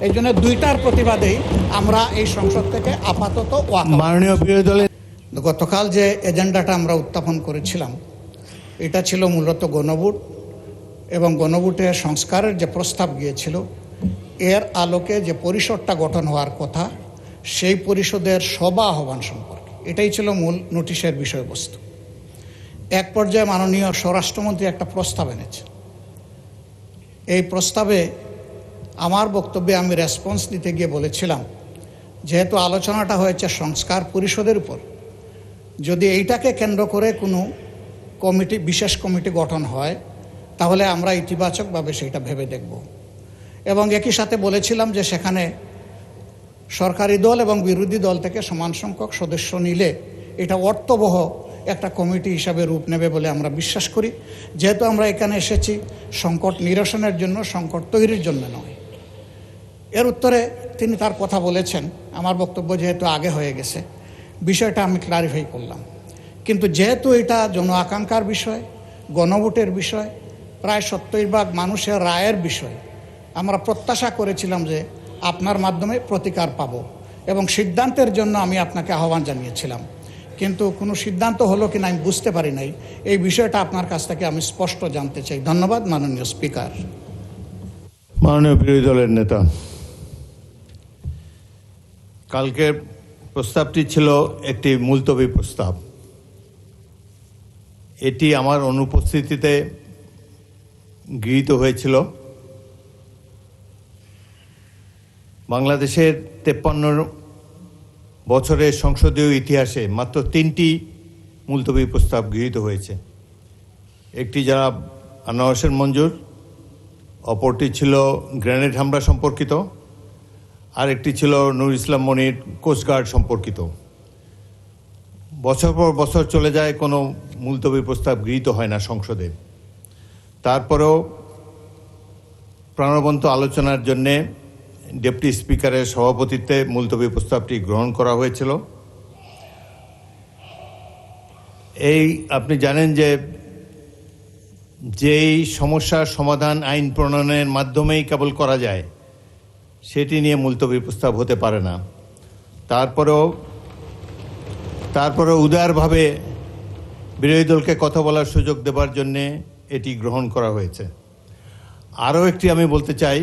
এই জন্য দুইটার প্রতিবাদেই আমরা এই সংসদ থেকে আপাতত মাননীয় বিরোধী দলের গতকাল যে এজেন্ডাটা আমরা উত্থাপন করেছিলাম এটা ছিল মূলত গণভোট এবং গণভোটে সংস্কারের যে প্রস্তাব গিয়েছিল এর আলোকে যে পরিষদটা গঠন হওয়ার কথা সেই পরিষদের সভা আহ্বান সম্পর্কে এটাই ছিল মূল নোটিশের বিষয়বস্তু। এক পর্যায়ে মাননীয় স্বরাষ্ট্রমন্ত্রী একটা প্রস্তাব এনেছে। এই প্রস্তাবে আমার বক্তব্যে আমি রেসপন্স দিতে গিয়ে বলেছিলাম, যেহেতু আলোচনাটা হয়েছে সংস্কার পরিষদের উপর, যদি এইটাকে কেন্দ্র করে কোনো কমিটি, বিশেষ কমিটি গঠন হয় তাহলে আমরা ইতিবাচকভাবে সেটা ভেবে দেখব। এবং একই সাথে বলেছিলাম যে সেখানে সরকারি দল এবং বিরোধী দল থেকে সমান সংখ্যক সদস্য নিলে এটা অর্থবহ একটা কমিটি হিসাবে রূপ নেবে বলে আমরা বিশ্বাস করি। যেহেতু আমরা এখানে এসেছি সংকট নিরসনের জন্য, সংকট তৈরির জন্য নয়। এর উত্তরে তিনি তার কথা বলেছেন, আমার বক্তব্য যেহেতু আগে হয়ে গেছে বিষয়টা আমি ক্লারিফাই করলাম। কিন্তু যেহেতু এটা জন আকাঙ্ক্ষার বিষয়, গণভোটের বিষয়, প্রায় 70% মানুষের রায়ের বিষয়, আমরা প্রত্যাশা করেছিলাম যে আপনার মাধ্যমে প্রতিকার পাব এবং সিদ্ধান্তের জন্য আমি আপনাকে আহ্বান জানিয়েছিলাম। কিন্তু কোনো সিদ্ধান্ত হলো কিনা আমি বুঝতে পারি নাই। এই বিষয়টা আপনার কাছ থেকে আমি স্পষ্ট জানতে চাই। ধন্যবাদ মাননীয় স্পিকার। মাননীয় বিরোধী দলের নেতা, কালকের প্রস্তাবটি ছিল একটি মুলতবি প্রস্তাব। এটি আমার অনুপস্থিতিতে গৃহীত হয়েছিল। বাংলাদেশের 53 বছরের সংসদীয় ইতিহাসে মাত্র 3টি মুলতবি প্রস্তাব গৃহীত হয়েছে। একটি যারা আনোয়ার হোসেন মঞ্জুর, অপরটি ছিল গ্রেনেড হামলা সম্পর্কিত, আর একটি ছিল নূর ইসলাম মনির কোস্টগার্ড সম্পর্কিত। বছর পর বছর চলে যায়, কোনো মুলতবি প্রস্তাব গৃহীত হয় না সংসদে। তারপরেও প্রাণবন্ত আলোচনার জন্যে ডেপুটি স্পিকারের সভাপতিত্বে মুলতবি প্রস্তাবটি গ্রহণ করা হয়েছিল। এই আপনি জানেন যে যেই সমস্যার সমাধান আইন প্রণয়নের মাধ্যমেই কেবল করা যায়, সেটি নিয়ে মুলতবি প্রস্তাব হতে পারে না। তারপরেও উদারভাবে বিরোধী দলকে কথা বলার সুযোগ দেবার জন্যে এটি গ্রহণ করা হয়েছে। আরও একটি আমি বলতে চাই,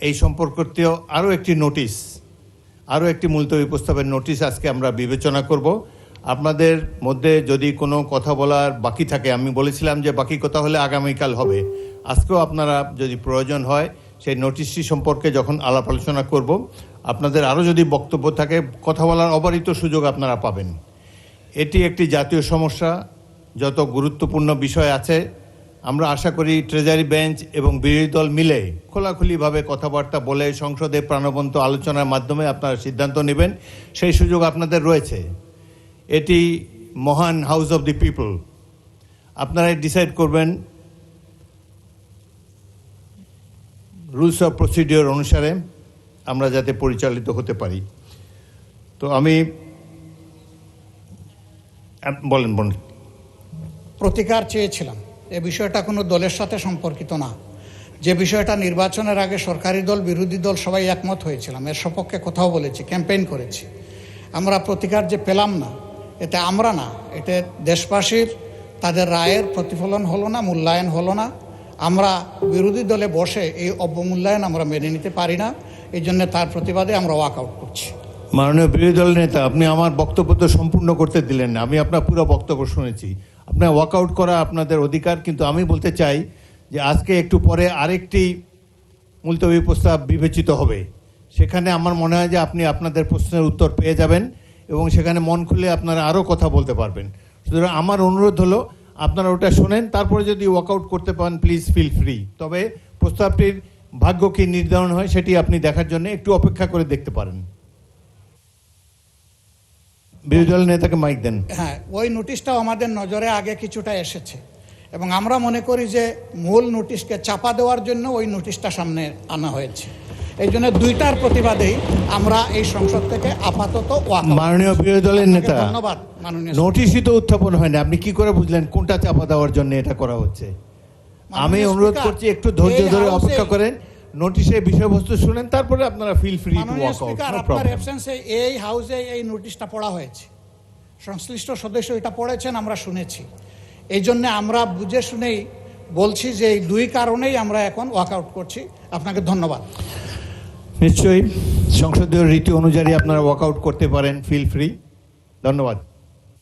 এই সম্পর্কিত আরও একটি মুলতবি প্রস্তাবের নোটিশ আজকে আমরা বিবেচনা করব। আপনাদের মধ্যে যদি কোনো কথা বলার বাকি থাকে, আমি বলেছিলাম যে বাকি কথা হলে আগামীকাল হবে, আজকেও আপনারা যদি প্রয়োজন হয় সেই নোটিশটি সম্পর্কে যখন আলাপ আলোচনা করব, আপনাদের আরও যদি বক্তব্য থাকে কথা বলার অবারিত সুযোগ আপনারা পাবেন। এটি একটি জাতীয় সমস্যা, যত গুরুত্বপূর্ণ বিষয় আছে আমরা আশা করি ট্রেজারি বেঞ্চ এবং বিরোধী দল মিলে খোলাখুলিভাবে কথাবার্তা বলে সংসদে প্রাণবন্ত আলোচনার মাধ্যমে আপনারা সিদ্ধান্ত নেবেন, সেই সুযোগ আপনাদের রয়েছে। এটি মহান হাউস অফ দি পিপল, আপনারাই ডিসাইড করবেন রুলস অফ প্রসিডিওর অনুসারে আমরা যাতে পরিচালিত হতে পারি। তো আমি বলেন। প্রতিকার চেয়েছিলাম। এ বিষয়টা কোনো দলের সাথে সম্পর্কিত না। যে বিষয়টা নির্বাচনের আগে সরকারি দল, বিরোধী দল সবাই একমত হয়েছিলাম, এর সপক্ষে কথাও বলেছি, ক্যাম্পেইন করেছি। আমরা প্রতিকার যে পেলাম না, এতে আমরা না, এতে দেশবাসীর তাদের রায়ের প্রতিফলন হলো না, মূল্যায়ন হলো না। আমরা বিরোধী দলে বসে এই অবমূল্যায়ন আমরা মেনে নিতে পারি না। এই জন্য তার প্রতিবাদে আমরা ওয়াক আউট করছি। মাননীয় বিরোধী দল নেতা, আপনি আমার বক্তব্য তো সম্পূর্ণ করতে দিলেন না। আমি আপনার পুরো বক্তব্য শুনেছি। আপনার ওয়াকআউট করা আপনাদের অধিকার, কিন্তু আমি বলতে চাই যে আজকে একটু পরে আরেকটি মুলতবি প্রস্তাব বিবেচিত হবে। সেখানে আমার মনে হয় যে আপনি আপনাদের প্রশ্নের উত্তর পেয়ে যাবেন এবং সেখানে মন খুলে আপনারা আরও কথা বলতে পারবেন। সুতরাং আমার অনুরোধ হলো আপনারা ওটা শোনেন, তারপরে যদি ওয়াকআউট করতে পারেন প্লিজ ফিল ফ্রি। তবে প্রস্তাবটির ভাগ্য কী নির্ধারণ হয় সেটি আপনি দেখার জন্য একটু অপেক্ষা করে দেখতে পারেন। বিরোধী দল নেতাকে মাইক দেন। হ্যাঁ, ওই নোটিশটাও আমাদের নজরে আগে কিছুটা এসেছে এবং আমরা মনে করি যে মূল নোটিশকে চাপা দেওয়ার জন্য ওই নোটিশটা সামনে আনা হয়েছে। এই জন্য দুইটার প্রতিবাদেই আমরা এই সংসদ থেকে আপাতত মাননীয় বিরোধী দলের নেতা, ধন্যবাদ মাননীয়। নোটিশই তো উত্থাপন হয় না, আপনি কি করে বুঝলেন কোনটা চাপা দেওয়ার জন্য এটা করা হচ্ছে? আমি অনুরোধ করছি একটু ধৈর্য ধরে অপেক্ষা করেন। নোটিশের বিষয়বস্তু শুনেন, তারপরে আপনারা ফিল ফ্রি টু মাননীয় ওয়াক আউট। স্পিকার, আপনার অ্যাবসেন্সে এই হাউসে এই নোটিশটা পড়া হয়েছে, সংশ্লিষ্ট সদস্য এটা পড়েছেন, আমরা শুনেছি। এই জন্য আমরা বুঝে শুনেই বলছি যে এই দুই কারণেই আমরা এখন ওয়াকআউট করছি। আপনাকে ধন্যবাদ। নিশ্চয়ই সংসদীয় রীতি অনুযায়ী আপনারা ওয়াক আউট করতে পারেন, ফিল ফ্রি। ধন্যবাদ।